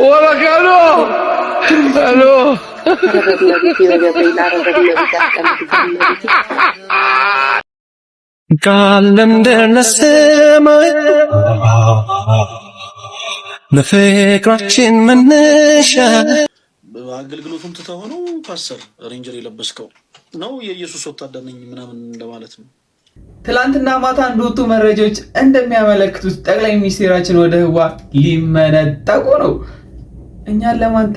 ወራካሎ አሎ ቃልም ደረሰማይ ለፍቅራችን መነሻ አገልግሎቱን ተተሆነው ፓስተር ሬንጀር የለበስከው ነው የኢየሱስ ወታደር ነኝ ምናምን እንደማለት ነው። ትላንትና ማታ እንደወጡ መረጃዎች እንደሚያመለክቱት ጠቅላይ ሚኒስትራችን ወደ ህዋ ሊመነጠቁ ነው። እኛን ለማን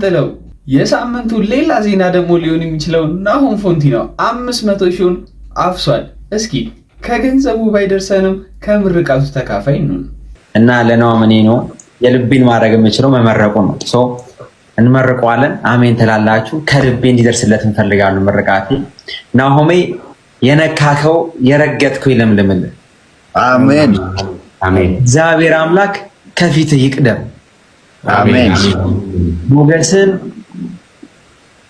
ጥለው የሳምንቱ ሌላ ዜና ደግሞ ሊሆን የሚችለው ናሆም ፎንቲ ነው 500 ሺውን አፍሷል። እስኪ ከገንዘቡ ባይደርሰንም ከምርቃቱ ተካፋይ ነው እና ለናሆም እኔ ነው የልቤን ማድረግ የምችለው መመረቁ ነው። እንመርቀዋለን። አሜን ትላላችሁ። ከልቤ እንዲደርስለት እንፈልጋለን ምርቃቴ። ናሆሜ የነካከው የረገጥከው ይለምልምልህ። አሜን አሜን። እግዚአብሔር አምላክ ከፊት ይቅደም። አሜን። ሞገስን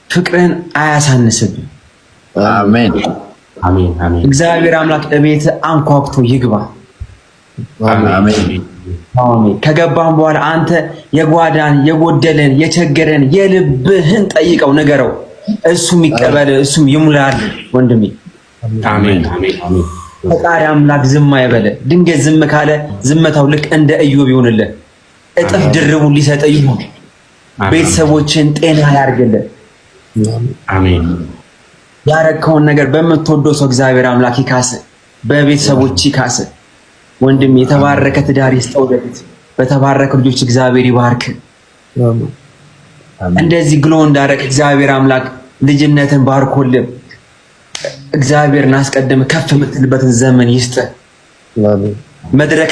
ፍቅርን አያሳንስብህ። አሜን አሜን አሜን። እግዚአብሔር አምላክ ለቤት አንኳኩቶ ይግባ። አሜን አሜን። ከገባን በኋላ አንተ የጓዳን የጎደለን የቸገረን የልብህን ጠይቀው ነገረው። እሱም ይቀበል፣ እሱም ይሙላል ወንድሜ። አሜን አሜን። ፈጣሪ አምላክ ዝም አይበለ። ድንገት ዝም ካለ ዝምታው ልክ እንደ ኢዮብ ይሁንልህ። እጥፍ ድርቡን ሊሰጥ ይሁን። ቤተሰቦችን ጤና ያርግልህ። አሜን። ያረከውን ነገር በምትወደው ሰው እግዚአብሔር አምላክ ይካስ፣ በቤተሰቦች ይካስ። ወንድም የተባረከ ትዳር ይስጠው። ወደፊት በተባረከ ልጆች እግዚአብሔር ይባርክ። እንደዚህ ግሎ እንዳረክ እግዚአብሔር አምላክ ልጅነትን ባርኮልህ እግዚአብሔርን አስቀድመህ ከፍ የምትልበትን ዘመን ይስጥ። መድረክ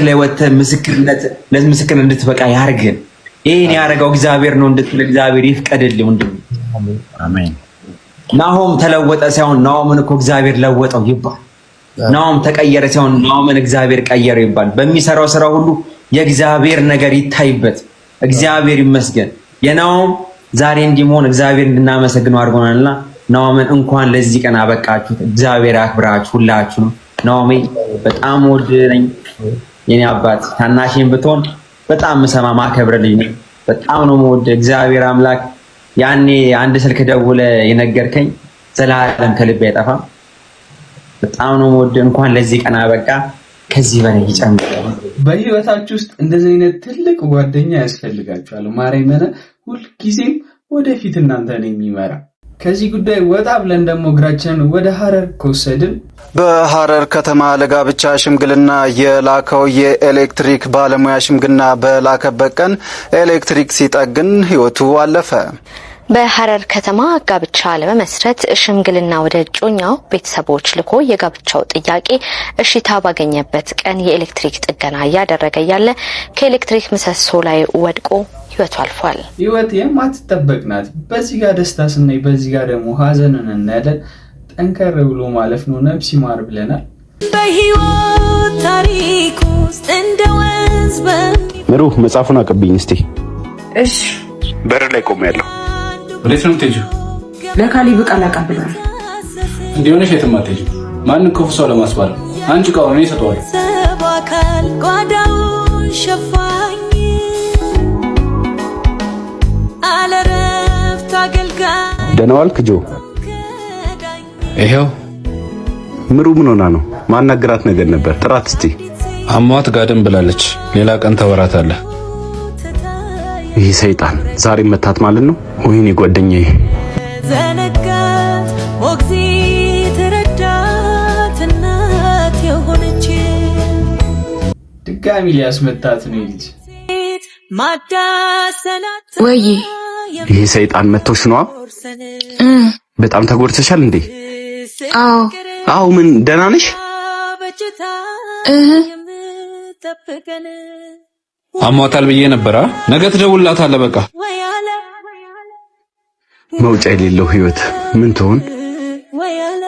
ላይ ወጥተህ ምስክርነት እንድትበቃ ያርግን። ይሄን ያረጋው እግዚአብሔር ነው እንድትል እግዚአብሔር ይፍቀድልህ ወንድም። አሜን። ናሆም ተለወጠ ሳይሆን ናሆምን እኮ እግዚአብሔር ለወጠው ይባል። ናሆም ተቀየረ ሳይሆን ናሆምን እግዚአብሔር ቀየረው ይባል። በሚሰራው ስራ ሁሉ የእግዚአብሔር ነገር ይታይበት። እግዚአብሔር ይመስገን። የናሆም ዛሬ እንዲሆን እግዚአብሔር እንድናመሰግነው አድርጎናልና ናሆምን እንኳን ለዚህ ቀን አበቃችሁት። እግዚአብሔር ያክብራችሁ ሁላችሁም። ናሆሜ በጣም ወድነኝ የኔ አባት። ታናሽን ብትሆን በጣም መሰማ ማከብረልኝ ነኝ። በጣም ነው የምወድ። እግዚአብሔር አምላክ ያኔ አንድ ስልክ ደውለ የነገርከኝ ዘላለም ከልቤ አይጠፋም። በጣም ነው የምወድ። እንኳን ለዚህ ቀን አበቃ። ከዚህ በላይ ይጨምር። በህይወታችሁ ውስጥ እንደዚህ አይነት ትልቅ ጓደኛ ያስፈልጋችኋል። ማርያምን ሁልጊዜም ወደፊት እናንተን የሚመራ። ከዚህ ጉዳይ ወጣ ብለን ደግሞ እግራችንን ወደ ሐረር ከወሰድን በሐረር ከተማ ለጋብቻ ሽምግልና የላከው የኤሌክትሪክ ባለሙያ ሽምግልና በላከበት ቀን ኤሌክትሪክ ሲጠግን ህይወቱ አለፈ። በሐረር ከተማ ጋብቻ ለመመስረት ሽምግልና ወደ እጮኛው ቤተሰቦች ልኮ የጋብቻው ጥያቄ እሺታ ባገኘበት ቀን የኤሌክትሪክ ጥገና እያደረገ ያለ ከኤሌክትሪክ ምሰሶ ላይ ወድቆ ህይወቱ አልፏል። ህይወት የማትጠበቅ ናት። በዚህ ጋር ደስታ ስናይ፣ በዚህ ጋር ደግሞ ሀዘንን እናያለን። ጠንከር ብሎ ማለፍ ነው። ነፍስ ይማር ብለናል። በህይወት ታሪክ ውስጥ እንደ ወንዝ ምሩ መጽሐፉን አቀብኝ እስቲ። እሺ። በር ላይ ቆሜያለሁ። ወዴት ነው የምትሄጂው? ለካሊብ ቃል አቀብላለሁ። እንዲሆነሽ የትም አትሄጂም። ማንን ክፉ ሰው ለማስባል አንቺ ቃል ነው ይሰጠዋል። ሰባካል ጓዳውን ሸፋኝ አለረፍት አገልጋይ። ደህና ዋልክ ጆ? ይሄው። ምሩ ምን ሆና ነው? ማናገራት ነገር ነበር። ጥራት እስቲ። አሟት ጋደም ብላለች። ሌላ ቀን ተወራታለህ። ይህ ሰይጣን ዛሬ መታት ማለት ነው። ወይኔ ጓደኛዬ ዘነጋት ሞግዚት ረዳት እናት የሆነች ድጋሚ ሊያስመታት ነው ልጅ ማዳሰናት ወይ ይህ ሰይጣን መቶሽ ነዋ። በጣም ተጎድተሻል እንዴ? አዎ ምን ደህና ነሽ? አሟታል ብዬ ነበር። ነገ ትደውልላታለህ። በቃ መውጫ የሌለው ህይወት ምን ትሆን?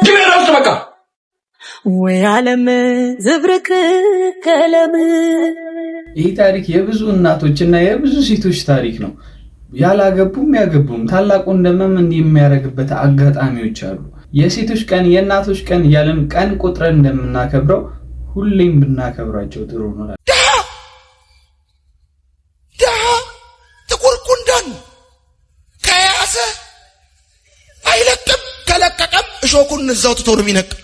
ግሬራስ በቃ ወይ ዓለም ዝብርቅርቅ። ይህ ታሪክ የብዙ እናቶችና የብዙ ሴቶች ታሪክ ነው። ያላገቡም ያገቡም ታላቁ እንደመም እንዲህ የሚያደርግበት አጋጣሚዎች አሉ። የሴቶች ቀን የእናቶች ቀን እያልን ቀን ቁጥረን እንደምናከብረው ሁሌም ብናከብራቸው ጥሩ ነው። እሾኩን እዛው ትቶ ነው የሚነቅል።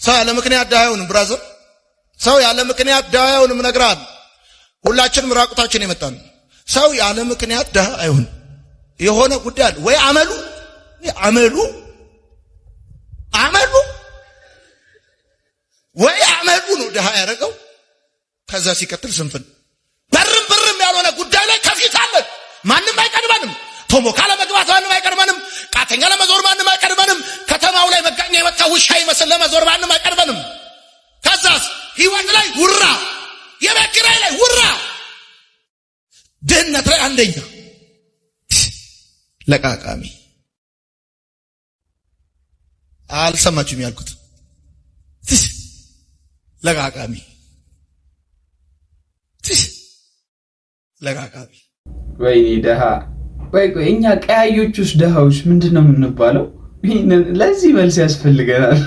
ሰው ያለ ምክንያት ድሃ አይሆንም ብራዘር። ሰው ያለ ምክንያት ድሃ አይሆንም እነግርሃለሁ። ሁላችንም ራቁታችን የመጣን ሰው ያለ ምክንያት ድሃ አይሆንም። የሆነ ጉዳይ አለ ወይ አመሉ ነው ድሃ ያደረገው። ከዛ ሲቀጥል ስንፍን በርም ያልሆነ ጉዳይ ላይ ከፊት አለን። ማንም አይቀድመንም። ቶሞካ ለመግባት ማንም አይቀድመንም። ቃተኛ ለመዞር ማንም አይቀድመንም። ከተማው ላይ መጋኛ የመጣ ውሻ ይመስል ለመዞር ማንም አይቀድመንም። ከዛስ ህይወት ላይ ውራ፣ የቤት ኪራይ ላይ ውራ፣ ድህነት ላይ አንደኛ ለቃቃሚ። አልሰማችሁም ያልኩት? ለቃቃሚ ወይኔ ደሃ። ቆይ እኛ ቀያዮቹስ ደሃዎች ምንድነው የምንባለው? ለዚህ መልስ ያስፈልገናል።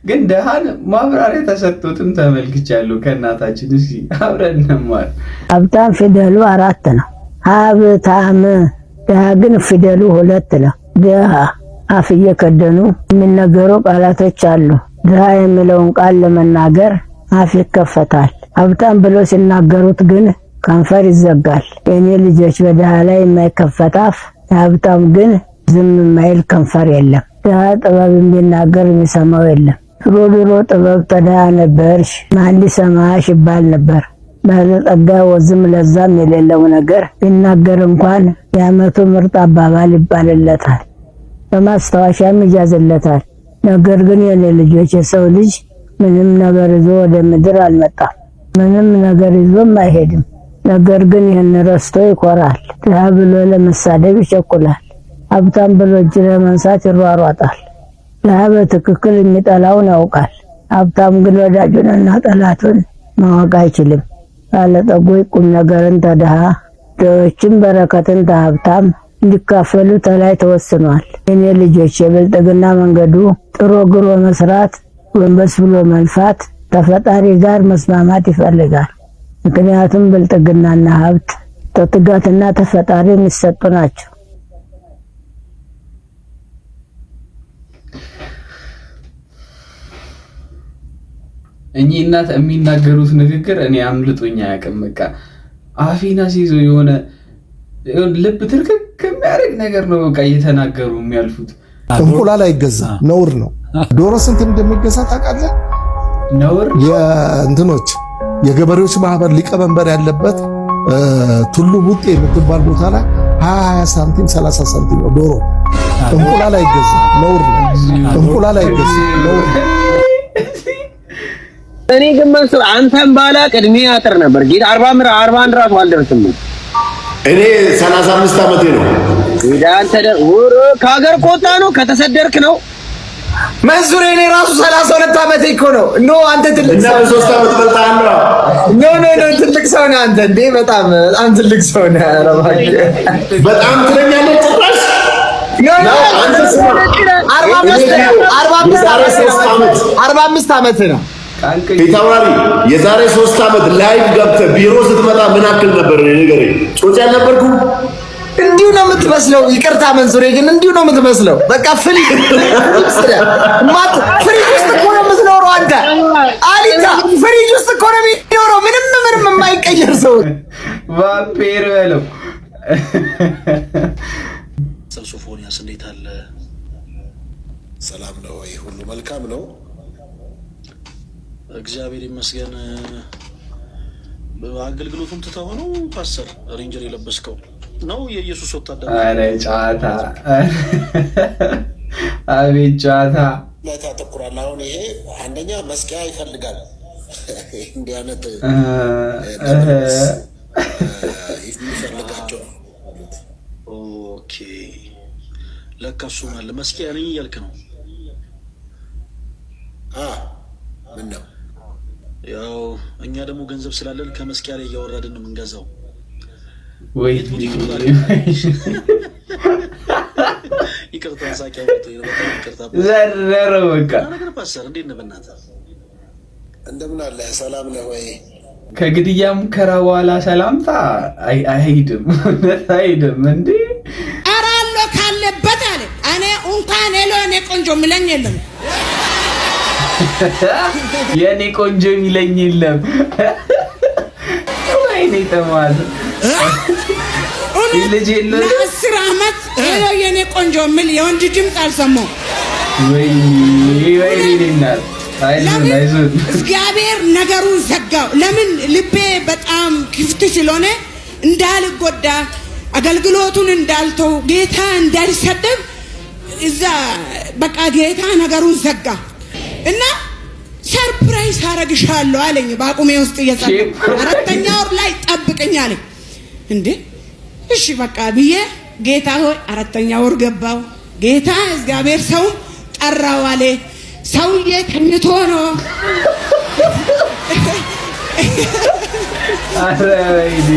ግን ደሃን ማብራሪያ ተሰጥቶትም ተመልክቻለሁ ከእናታችን። እስኪ አብረን እንማር። ሀብታም ፊደሉ 4 ነው። ሀብታም። ደሃ ግን ፊደሉ 2 ነው። ደሃ አፍ እየከደኑ የሚነገሩ ቃላቶች አሉ። ደሃ የሚለውን ቃል ለመናገር አፍ ይከፈታል። ሀብታም ብሎ ሲናገሩት ግን ከንፈር ይዘጋል። የኔ ልጆች በደሃ ላይ የማይከፈት አፍ፣ ሀብታም ግን ዝም የማይል ከንፈር የለም። ደሃ ጥበብ ቢናገር የሚሰማው የለም። ድሮ ጥበብ ተደሃ ነበርሽ ማን ሊሰማሽ ይባል ነበር። ባለጠጋ ወዝም ለዛም የሌለው ነገር ቢናገር እንኳን የዓመቱ ምርጥ አባባል ይባልለታል፣ በማስታወሻም ይያዝለታል። ነገር ግን የኔ ልጆች የሰው ልጅ ምንም ነገር ይዞ ወደ ምድር አልመጣም፣ ምንም ነገር ይዞም አይሄድም። ነገር ግን ይህን ረስቶ ይኮራል። ድሃ ብሎ ለመሳደብ ይቸኩላል፣ ሀብታም ብሎ እጅ ለመንሳት ይሯሯጣል። ድሃ በትክክል የሚጠላውን ያውቃል፣ ሀብታም ግን ወዳጁንና ጠላቱን ማወቅ አይችልም። ባለጠጎች ቁም ነገርን ተድሃ፣ ድሆችም በረከትን ተሀብታም እንዲካፈሉ ተላይ ተወስኗል። የኔ ልጆች የብልጥግና መንገዱ ጥሮ ግሮ መስራት፣ ጎንበስ ብሎ መልፋት፣ ከፈጣሪ ጋር መስማማት ይፈልጋል። ምክንያቱም ብልጥግናና ሀብት ተትጋትና ተፈጣሪ የሚሰጡ ናቸው። እኚህ እናት የሚናገሩት ንግግር እኔ አምልጦኛ አያውቅም። በቃ አፊና ሲይዞ የሆነ ልብ ትርክክ የሚያደርግ ነገር ነው በቃ እየተናገሩ የሚያልፉት። እንቁላል አይገዛም፣ ነውር ነው። ዶሮ ስንት እንደሚገዛ ታውቃለህ? ነውር የእንትኖች የገበሬዎች ማህበር ሊቀመንበር ያለበት ቱሉ ቡጤ የምትባል ቦታ ላይ 20 ሳንቲም 30 ሳንቲም ነው ዶሮ። እንቁላል አይገዛም፣ ነውር ነው። እንቁላል አይገዛም፣ ነውር ነው። እኔ ግን መንሱር አንተም ባላ ቅድሜ አጥር ነበር ጌታ 41 ራሱ አልደረስም። እኔ 35 ዓመቴ ነው። አንተ ከሀገር ቆጣ ነው ከተሰደርክ ነው መንሱር። እኔ ራሱ 32 ዓመቴ እኮ ነው። ኖ አንተ ትልቅ ሰው እና 3 ዓመት በልጣለህ። ኖ ትልቅ ሰው ነህ አንተ እንዴ! በጣም ትልቅ ሰው ነህ። አረባክ በጣም ትለኛለህ ጭራሽ። ኖ 45 ዓመት ነው። ፊታውራሪ የዛሬ 3 ዓመት ላይቭ ገብተህ ቢሮ ስትመጣ ምን አክል ነበር? ንገረኝ። ጮጫ አልነበርኩም? እንዲሁ ነው የምትመስለው። ይቅርታ መንሱሬ፣ ግን እንዲሁ ነው የምትመስለው። በቃ ፍሪጅ ውስጥ እኮ ነው የምትኖረው አንተ። አሊታ ፍሪጅ ውስጥ እኮ ነው የሚኖረው። ምንም የማይቀየር ሰው ቫምፒር በለው። ሶፎንያስ እንዴት አለ? ሰላም ነው ወይ? ሁሉ መልካም ነው? እግዚአብሔር ይመስገን። አገልግሎቱን ትተው ነው ፓስተር ሬንጀር የለበስከው ነው? የኢየሱስ ወታደር። አረ ጨዋታ፣ አቤት ጨዋታ ላይ ታተኩራለህ። አሁን ይሄ አንደኛ መስቂያ ይፈልጋል። እንዲህ አይነት ይፈልጋቸው። ኦኬ ለካ እሱ ማለት መስቂያ ነኝ እያልክ ነው? ምን ነው ያው እኛ ደግሞ ገንዘብ ስላለን ከመስቂያ ላይ እያወራድን ነው የምንገዛው። ወይ ይቅርታ ሳቂያ ወጥቶ በጣም ይቅርታ ዘረረው። በቃ ነገር ፓስተር እንዴት ነህ? በእናትህ እንደምን አለ? ሰላም ነው ወይ? ከግድያ ሙከራ በኋላ ሰላምታ አይሄድም፣ አይሄድም እንዴ! አራሎ ካለበት አለ ቆንጆ የሚለኝ የለም። የኔ ቆንጆ የሚለኝ የለም። ወይኔ ተማል ልጅ የለ ለ10 ዓመት ይሄው የኔ ቆንጆ የሚል የወንድ ድምፅ አልሰማሁም። ወይኔ ይናል አይዞህ እግዚአብሔር ነገሩን ዘጋው። ለምን ልቤ በጣም ክፍት ስለሆነ እንዳልጎዳ አገልግሎቱን እንዳልተው ጌታ እንዳልሰደብ እዛ በቃ ጌታ ነገሩን ዘጋ እና ሰርፕራይዝ አረግሻለሁ አለኝ። ባቁሜ ውስጥ እየጸለይኩ 4ኛ ወር ላይ ጠብቀኝ አለኝ። እንዴ እሺ በቃ ብዬ ጌታ ሆይ 4ኛ ወር ገባው። ጌታ እግዚአብሔር ሰው ጠራው አለ። ሰውዬ ተኝቶ ነው። አረይዲ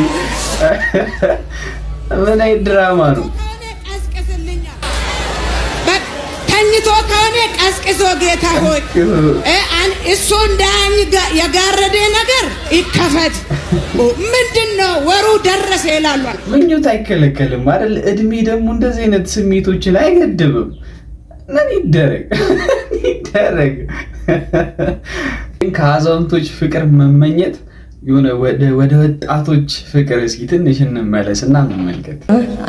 ምን አይ ድራማ ነው። ተኝቶ ከሆነ ቀስቅሶ ጌታ ሆይ እሱ እንዳኝ የጋረደ ነገር ይከፈት። ምንድነው ወሩ ደረሰ ይላሉ። ምኞት አይከለከልም አይደል? እድሜ ደግሞ እንደዚህ አይነት ስሜቶችን አይገድብም። ምን ይደረግ ከአዛውንቶች ፍቅር መመኘት የሆነ ወደ ወጣቶች ፍቅር እስኪ ትንሽ እንመለስና እንመልከት።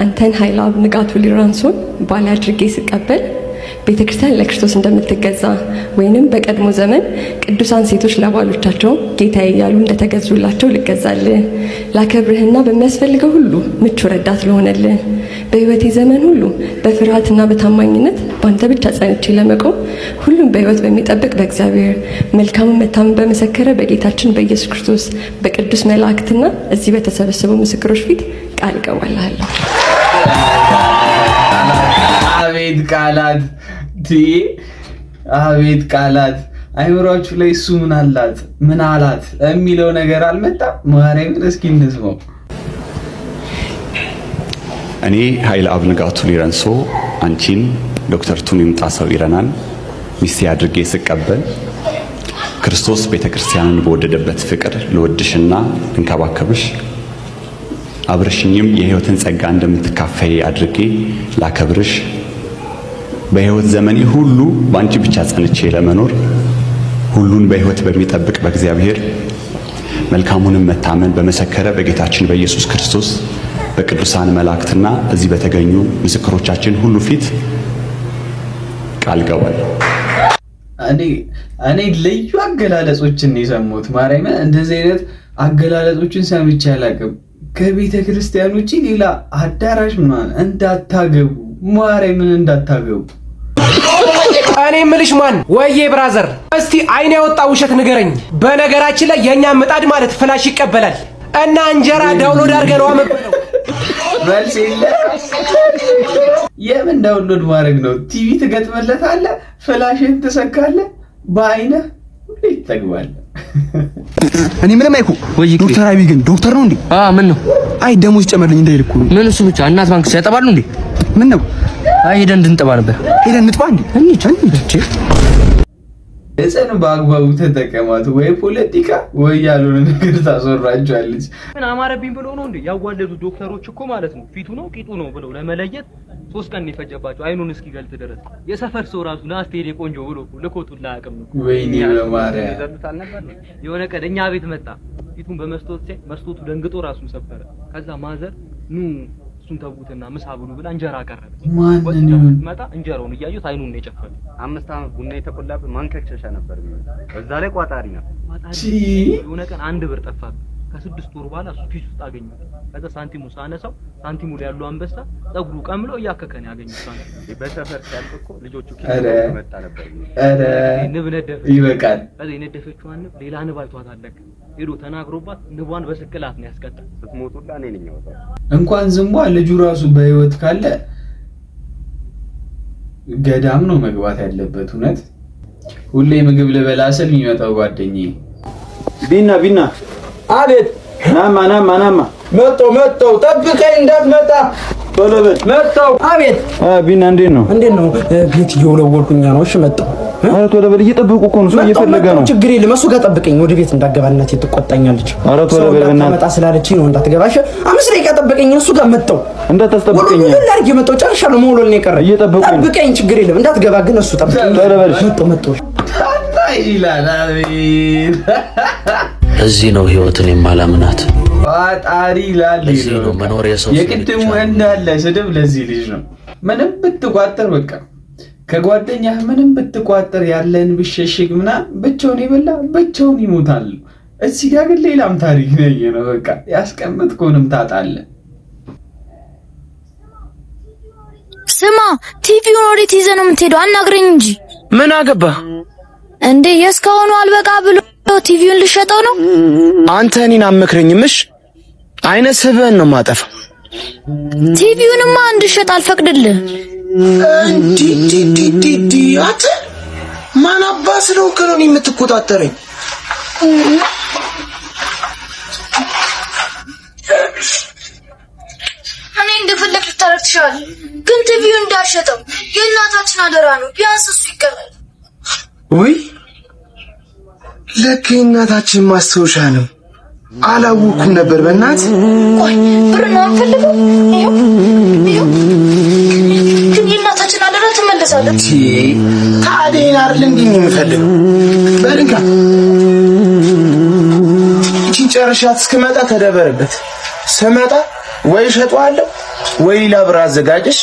አንተን ኃይለአብ ንጋቱ ሊራንሶን ባል አድርጌ ስቀበል ቤተክርስቲያን ለክርስቶስ እንደምትገዛ ወይንም በቀድሞ ዘመን ቅዱሳን ሴቶች ለባሎቻቸው ጌታዬ እያሉ እንደተገዙላቸው ልገዛልህ፣ ላከብርህና በሚያስፈልገው ሁሉ ምቹ ረዳት ልሆንልህ፣ በህይወቴ ዘመን ሁሉ በፍርሃትና በታማኝነት በአንተ ብቻ ጸንቼ ለመቆም ሁሉም በህይወት በሚጠብቅ በእግዚአብሔር መልካሙን መታመን በመሰከረ በጌታችን በኢየሱስ ክርስቶስ በቅዱስ መላእክትና እዚህ በተሰበሰቡ ምስክሮች ፊት ቃል እገባልሃለሁ። አቤት ቃላት አቤት ቃላት! አይምሮአችሁ ላይ እሱ ምን አላት የሚለው ነገር አልመጣም። ማርያምን እስኪ እንስማው። እኔ ኃይለአብ ንጋቱ ሊረንሶ አንቺን ዶክተር ቱሚም ጣሰው ይረናል ሚስቴ አድርጌ ስቀበል ክርስቶስ ቤተክርስቲያንን በወደደበት ፍቅር ልወድሽና እንከባከብሽ አብረሽኝም የህይወትን ጸጋ እንደምትካፈይ አድርጌ ላከብርሽ በህይወት ዘመኔ ሁሉ ባንቺ ብቻ ጸንቼ ለመኖር ሁሉን በህይወት በሚጠብቅ በእግዚአብሔር መልካሙንም መታመን በመሰከረ በጌታችን በኢየሱስ ክርስቶስ በቅዱሳን መላእክትና እዚህ በተገኙ ምስክሮቻችን ሁሉ ፊት ቃል ገባለሁ። እኔ ልዩ አገላለጾችን የሰሙት ማርያም እንደዚህ አይነት አገላለጾችን ሰምቼ አላውቅም። ከቤተ ክርስቲያን ውጪ ሌላ አዳራሽ ምናምን እንዳታገቡ፣ ማርያምን እንዳታገቡ። እኔ ምልሽ ማን ወይዬ ብራዘር፣ እስቲ አይኔ ያወጣ ውሸት ንገረኝ። በነገራችን ላይ የኛ ምጣድ ማለት ፍላሽ ይቀበላል እና እንጀራ ዳውንሎድ አድርገን ነው አመጣው። መልስ የለ። የምን ዳውንሎድ ማድረግ ነው? ቲቪ ትገጥመለታለህ፣ ፍላሽን ትሰካለህ፣ በአይነህ ይተግባል። እኔ ምንም አይኩ ዶክተር አብይ ግን ዶክተር ነው እንዴ? ምን ነው? አይ ደሞዝ ጨመርልኝ እንዳይልኩ ነው። ምን እሱ ብቻ እናት ባንክ ሲያጠባሉ እንዴ? ምን ነው? አይ ሄደን እንድንጠባ ነበር። ሄደን እንጥባ እንዴ? እንዴ እፀን በአግባቡ ተጠቀማት። ወይ ፖለቲካ ወይ ያልሆነ ነገር ታስወራቸዋለች። ምን አማረብኝ ብሎ ነው እንዴ ያዋለዱ ዶክተሮች እኮ ማለት ነው። ፊቱ ነው ቂጡ ነው ብለው ለመለየት 3 ቀን የፈጀባቸው አይኑን እስኪገልጥ ድረስ። የሰፈር ሰው ራሱ ናስቴ ቆንጆ ብሎ ልኮቱን ላያቅም ነው። ወይኔ በማርያም ይዘሉታል ነበር። የሆነ ቀን እኛ ቤት መጣ። ፊቱን በመስቶት ሲያይ መስቶቱ ደንግጦ ራሱን ሰበረ። ከዛ ማዘር ኑ እሱን ተውትና ምሳ ብሉ ብላ እንጀራ አቀረበች። ማንንም መጣ እንጀራውን እያዩት አይኑን ነው የጨፈነው። 5 ዓመት ቡና የተቆላበት ማንከክሸሻ ነበር የሚሆነው። በዛ ላይ ቋጣሪ ነው። የሆነ ቀን 1 ብር ጠፋብኝ። ከ6 ወር በኋላ እሱ ኪስ ውስጥ አገኘሁት። ከዛ ሳንቲሙ ሳነሳው ሳንቲሙ ላይ ያለው አንበሳ ጸጉሩ ቀምሎ እያከከን ያገኘሁት ሳንቲም። በሰፈር ሲያልቅ እኮ ልጆቹ ኪስ መጣ ነበር። ንብ ነደፈች። ይበቃል። ከዛ የነደፈችው ንብ ሌላ ንብ አይቷት አለቀ። ሄዶ ተናግሮባት ንቧን በስቅላት ነው ያስቀጣል። ስትሞቱላ እኔ ነኝ ያወጣው። እንኳን ዝምቧ ልጁ ራሱ በህይወት ካለ ገዳም ነው መግባት ያለበት። እውነት ሁሌ ምግብ ልበላ ስል የሚመጣው ጓደኛዬ ቢና አቤት ናማ መጣው ጠብቀኝ እንዳትመጣ ቶሎበት መጣው። አቤት ቢና እንዴት ነው? ቤት እየወለወልኩኝ ነው። እሺ መጣው። ኧረ ቶሎበት እየጠበቁ እኮ ነው። ሰው እየፈለገ ነው። ችግር የለም። እሱ ጋር ጠብቀኝ። ወደ ቤት እንዳገባ እናቴ ትቆጣኛለች። ኧረ ቶሎበት በእናትህ መጣ ስላለችኝ ነው እንዳትገባሽ። 5 ደቂቃ ጠብቀኝ። እሱ ጋር መጣው። እንዳታስጠብቀኝ። ሁሉ አድርጌ መጣው። ጨርሻለሁ። መውለል ነው የቀረኝ። እየጠበቁኝ። ጠብቀኝ። ችግር የለም። እንዳትገባ ግን እሱ ጠብቀኝ። ቶሎበት መጣው። ይላል። አቤት እዚህ ነው ህይወትን የማላምናት ፈጣሪ ይላል። ነው መኖር የሰው የቅድሙ እንዳለ ስድብ ለዚህ ልጅ ነው። ምንም ብትቋጠር በቃ ከጓደኛህ ምንም ብትቋጠር ያለን ብሸሽግ ምናምን ብቻውን ይበላ ብቻውን ይሞታል። እዚህ ጋር ግን ሌላም ታሪክ ነው። በቃ ያስቀምጥኩንም ታጣለህ። ስማ ቲቪውን ወዴት ይዘህ ነው የምትሄደው? አናግረኝ እንጂ። ምን አገባ እንዴ? የስካሁኑ አልበቃ ብሎ ቲቪውን ልሸጠው ነው? አንተ እኔን አመክረኝምሽ? አይነ ስብህን ነው ማጠፋው። ቲቪውንማ እንድሸጥ አልፈቅድልህ። እንዲ አተ ማን አባስ ነው ከነው የምትቆጣጠረኝ? እኔ እንደፈለክ ልታረግ ትችላለህ፣ ግን ቲቪውን እንዳልሸጠው የእናታችን አደራ ነው። ቢያንስ እሱ ይቀበል። ወይ ለካ የእናታችን ማስታወሻ ነው። አላወኩም ነበር። በእናት ቆይ ብር ነው አንፈልገው። ይኸው ግን የእናታችን አደራ ትመለሳለች። ታዲያ አይደል እንዴ የምፈልገው? በልንካ እቺን ጨርሻት እስክመጣ ተደበረበት። ስመጣ ወይ ሸጧለሁ ወይ ሌላ ብር አዘጋጅሽ።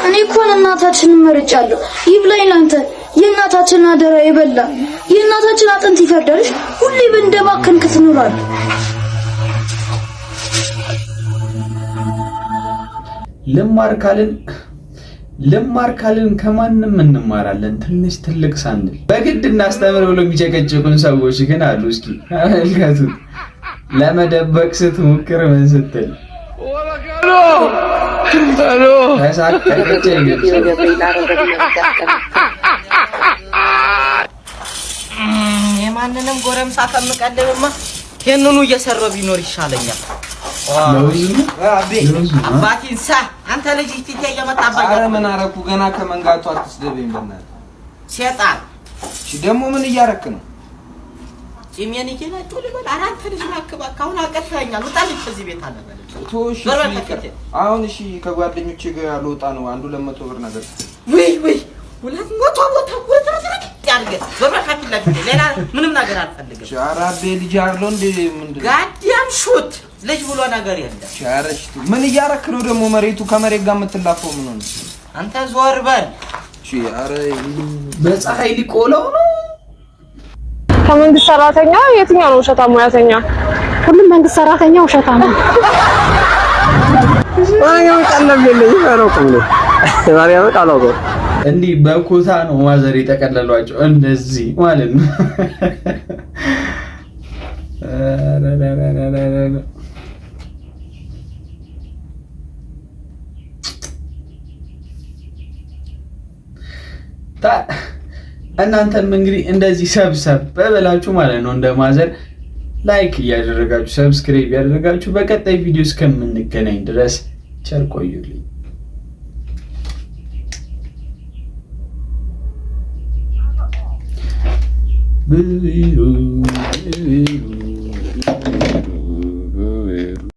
እኔ እኮ እናታችንን መርጫለሁ። ይብላኝ ላንተ። የእናታችን አደራ ይበላ። የእናታችን አጥንት ይፈርዳልሽ። ሁሌ በእንደባከንክ ትኖራለህ። ልማር ካልን ከማንም እንማራለን። ትንሽ ትልቅ ሳንል በግድ እናስተምር ብሎ የሚጨቀጭቁን ሰዎች ግን አሉ። እስኪ አልካቱ ለመደበቅ ስትሞክር ምን ስትል የማንንም ጎረምሳ ከምቀልብማ ይሄንኑ እየሰራው ቢኖር ይሻለኛል። አባቴን ሳ አንተ ልጅ ፊት እየመጣባኝ። ኧረ ምን አደረኩ? ገና ከመንጋቱ አትስደበኝ በእናትህ። ሴጣን እሺ ደግሞ ምን እያረክ ነው? ጺሜን ይገናችሁ ልበል። ኧረ አንተ ልጅ ማከባካ አሁን አቀጥረኛል። ወጣልኝ ከዚህ ቤት አለ በል። ቶሽ አሁን እሺ ከጓደኞቼ ጋር ልወጣ ነው። 200 ብር ነገር ወይ 200 ቦታ ያርገ በመካከል ላይ ሌላ ምንም ነገር አልፈልግም። ሻራቤ ልጅ አርሎ እንደ ምንድነው ጋዲያም ሹት ልጅ ብሎ ነገር የለም። ሻረሽቱ ምን እያረክ ነው ደግሞ? መሬቱ ከመሬት ጋር የምትላፈው ምን ነው? አንተ ዞር በል። ሻረ በፀሐይ ሊቆላው ነው። ከመንግስት ሰራተኛ የትኛው ነው ውሸታም ሙያተኛ? ሁሉም መንግስት ሰራተኛ ውሸታም ነው። ማርያም ቀለብልኝ አሮቅም ነው ማርያም ቃላው እንዲህ በኮታ ነው ማዘር የጠቀለሏቸው እንደዚህ ማለት ነው። እናንተም እንግዲህ እንደዚህ ሰብሰብ በበላችሁ ማለት ነው እንደ ማዘር ላይክ እያደረጋችሁ ሰብስክራይብ ያደረጋችሁ በቀጣይ ቪዲዮ እስከምንገናኝ ድረስ ቸር ቆዩልኝ። Boo